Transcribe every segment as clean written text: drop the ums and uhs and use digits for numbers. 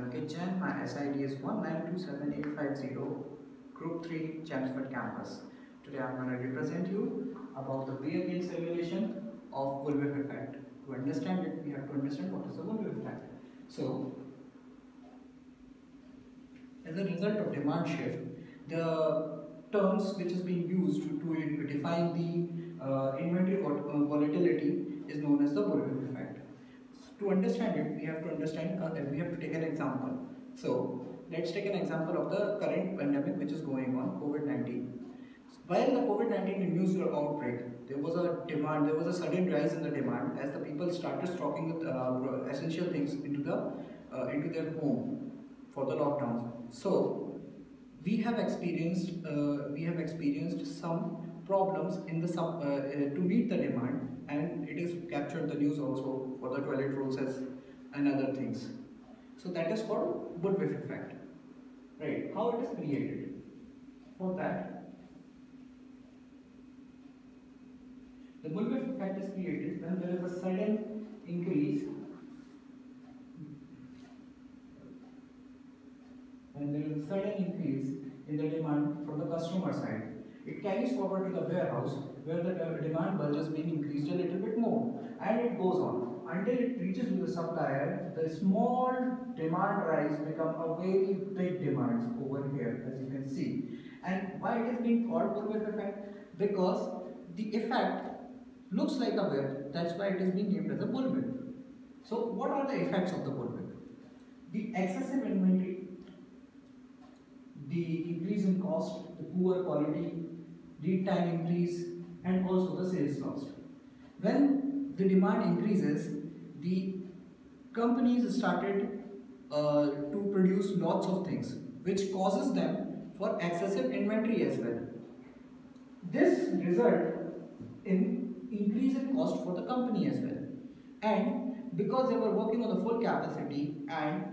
Ankit Jain. My SID is 1927850, Group 3, Chelmsford campus. Today I'm going to represent you about the beer gain simulation of bullwhip effect. To understand it, we have to understand what is the bullwhip effect. So, as a result of demand shift, the terms which is being used to define the inventory volatility is known as the bullwhip effect. To understand it, we have to understand. We have to take an example. So let's take an example of the current pandemic which is going on, COVID-19. While the COVID-19 news outbreak, there was a demand. There was a sudden rise in the demand as the people started stocking with essential things into their home for the lockdowns. So we have experienced some problems in the to meet the demand, and it is captured the news also for the toilet rolls as and other things. So that is called bullwhip effect, right? How it is created? For that, the bullwhip effect is created when there is a sudden increase. When there is a sudden increase in the demand from the customer side, it carries forward to the warehouse where the demand bulge is being increased a little bit more, and it goes on until it reaches to the supplier. The small demand rise become a very big demand over here, as you can see. And why it is being called bullwhip effect? Because the effect looks like a whip. That's why it is being named as a bullwhip. So what are the effects of the bullwhip? The excessive inventory, the increase in cost, the poor quality, lead time increase, and also the sales loss. When the demand increases, the companies started to produce lots of things, which causes them for excessive inventory as well. This result in increase in cost for the company as well. And because they were working on the full capacity, and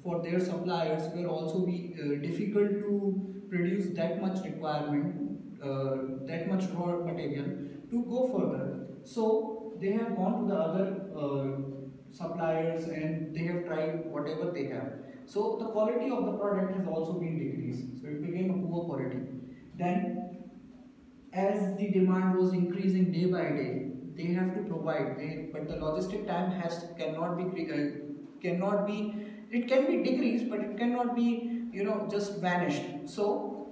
for their suppliers were also be difficult to produce that much requirement, that much raw material to go further. So they have gone to the other suppliers and they have tried whatever they have. So the quality of the product has also been decreased. So it became a poor quality. Then, as the demand was increasing day by day, they have to provide. But the logistic time cannot be. It can be decreased, but it cannot be just vanished. So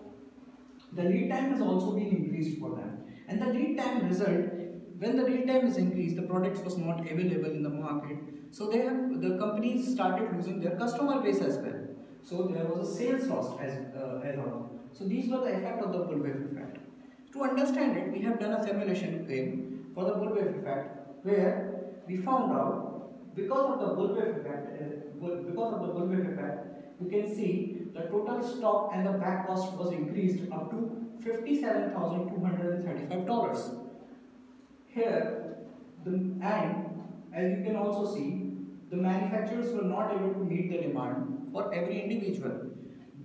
the lead time has also been increased for them, and the lead time result, when the lead time is increased, the product was not available in the market. So the companies started losing their customer base as well. So there was a sales loss as well. So these were the effect of the bullwhip effect. To understand it, we have done a simulation game for the bullwhip effect, where we found out because of the bullwhip effect, you can see the total stock and the back cost was increased up to $57,235. Here, and as you can also see, the manufacturers were not able to meet the demand for every individual.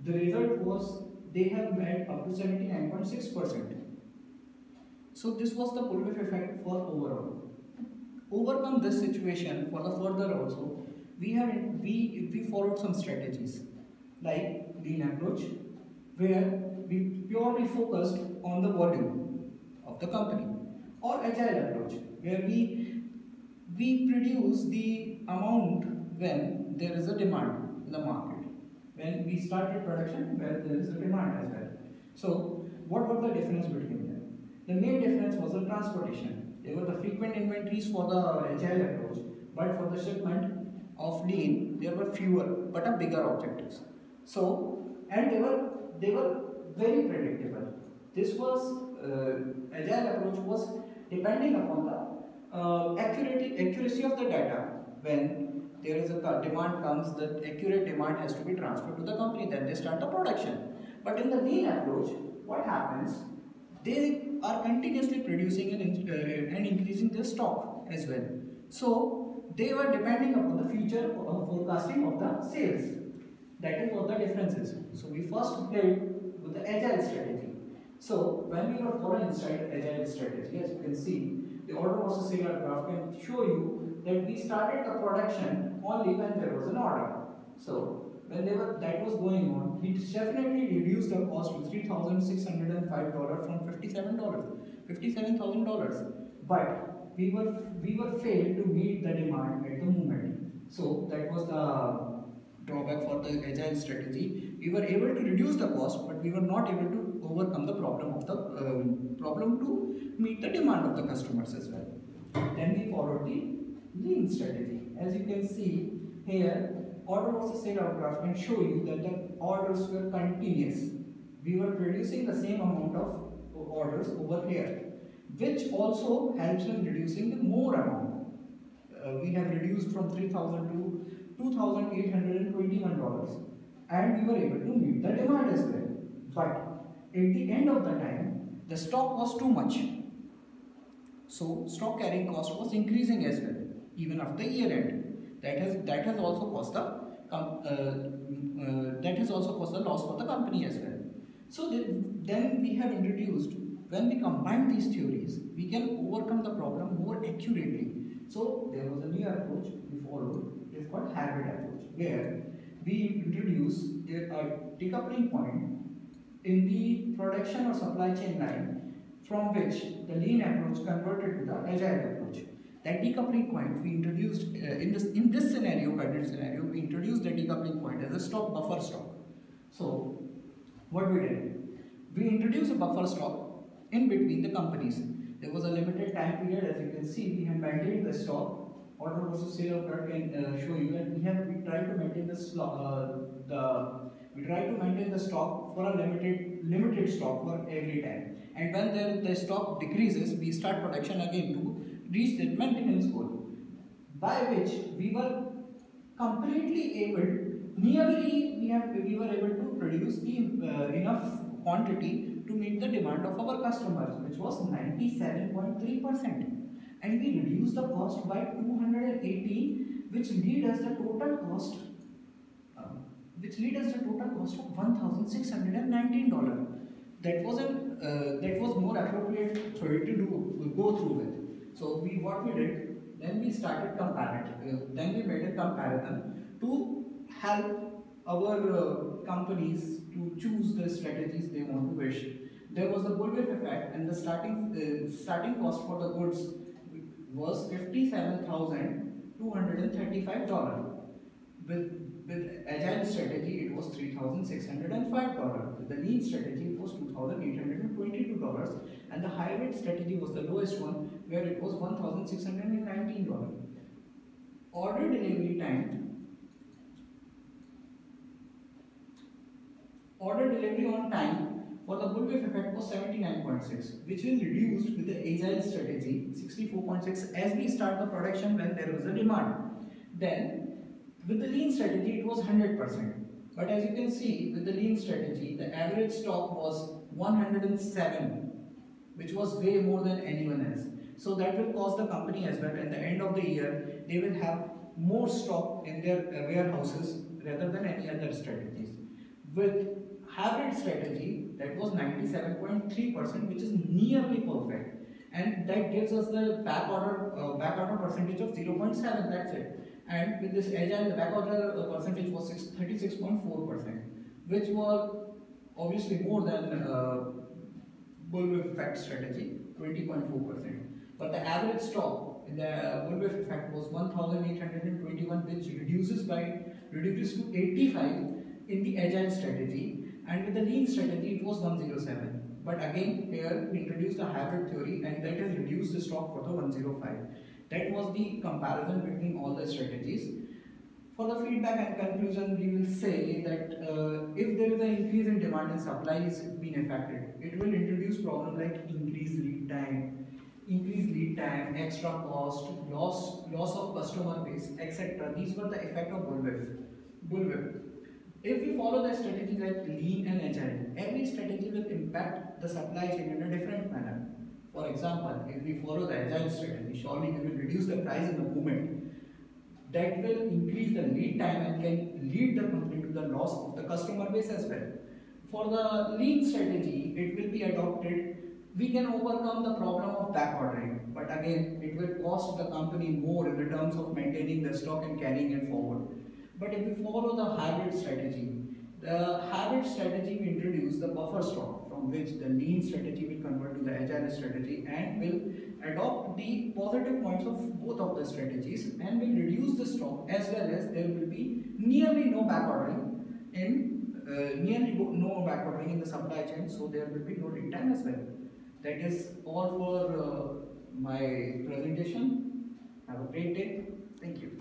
The result was they have met up to 79.6%. So this was the bullwhip effect for overall. Overcome this situation for the further also, we followed some strategies like lean approach, where we purely focused on the volume of the company, or agile approach, where we produce the amount when there is a demand in the market. When we started production, where there is a demand as well. So what was the difference between them? The main difference was the transportation. There were the frequent inventories for the agile approach, but for the shipment of lean, there were fewer but a bigger objectives. So, and they were very predictable. This was agile approach was depending upon the accuracy of the data. When there is a demand comes, the accurate demand has to be transferred to the company. Then they start the production. But in the lean approach, what happens? They are continuously producing and increasing their stock as well. So they were depending upon the future forecasting of the sales. That is what the difference is. So we first played with the agile strategy. So when we were following agile strategy, as you can see, the order was a single graph can show you that we started the production only when there was an order. So when that was going on, we definitely reduced the cost to $3,605 from $57,000. But we were failed to meet the demand at the moment. So that was the drawback for the agile strategy. We were able to reduce the cost, but we were not able to overcome the problem of the problem to meet the demand of the customers as well. Then we followed the lean strategy. As you can see here, order versus sale graph can show you that the orders were continuous. We were producing the same amount of orders over here, which also helps in reducing the more amount. We have reduced from 3,000 to $2,821, and we were able to meet the demand as well. But at the end of the time, the stock was too much. So stock carrying cost was increasing as well, even after year end. That has also caused the loss for the company as well. So then we have introduced, when we combine these theories, we can overcome the problem more accurately. So there was a new approach we followed. It is called hybrid approach, where we introduce a decoupling point in the production or supply chain line, from which the lean approach converted to the agile approach. That decoupling point we introduced in this scenario, we introduced the decoupling point as a stock buffer stock. So what we did, we introduced a buffer stock in between the companies. There was a limited time period. As you can see, we have maintained the stock. Order versus sale curve can show you that we try to maintain the stock for a limited stock for every time. And when the stock decreases, we start production again to reach that maintenance goal, by which we were completely able, we were able to produce enough quantity to meet the demand of our customers, which was 97.3%. And we reduced the cost by 218, which lead us the total cost of $1,619. That was more appropriate for it to go through with. So what we did, then we started then we made a comparison to help our companies to choose the strategies they want to wish. There was the bullwhip effect, and the starting cost for the goods was $57,235. With agile strategy, it was $3,605. With the lean strategy, it was $2,822, and the hybrid strategy was the lowest one, where it was $1,619. Order delivery on time for the bullwhip effect was 79.6, which is reduced with the agile strategy 64.6 as we start the production when there was a demand. Then with the lean strategy, it was 100%. But as you can see, with the lean strategy, the average stock was 107, which was way more than anyone else. So that will cause the company as well, at the end of the year, they will have more stock in their warehouses rather than any other strategies. With hybrid strategy, that was 97.3%, which is nearly perfect. And that gives us the back order percentage of 0.7, that's it. And with this agile, the back order percentage was 36.4%, which was obviously more than bullwhip effect strategy, 20.4%. But the average stock in the bullwhip effect was 1,821, which reduces to 85 in the agile strategy, and with the lean strategy, it was 107. But again, here we introduced the hybrid theory, and that has reduced the stock for the 105. That was the comparison between all the strategies. For the feedback and conclusion, we will say that if there is an increase in demand and supply is being affected, it will introduce problems like increased lead time, extra cost, loss of customer base, etc. These were the effect of bullwhip. If we follow the strategy like lean and agile, every strategy will impact the supply chain in a different manner. For example, if we follow the agile strategy, surely we will reduce the price in the moment. That will increase the lead time and can lead the company to the loss of the customer base as well. For the lean strategy, it will be adopted. We can overcome the problem of back ordering, but again, it will cost the company more in the terms of maintaining the stock and carrying it forward. But that we follow the hybrid strategy. The hybrid strategy we introduce the buffer stock, from which the lean strategy will convert to the agile strategy and will adopt the positive points of both of the strategies and will reduce the stock, as well as there will be nearly no back ordering in no back ordering in the supply chain, so there will be no lead time as well. That is all for my presentation. Have a great day. Thank you.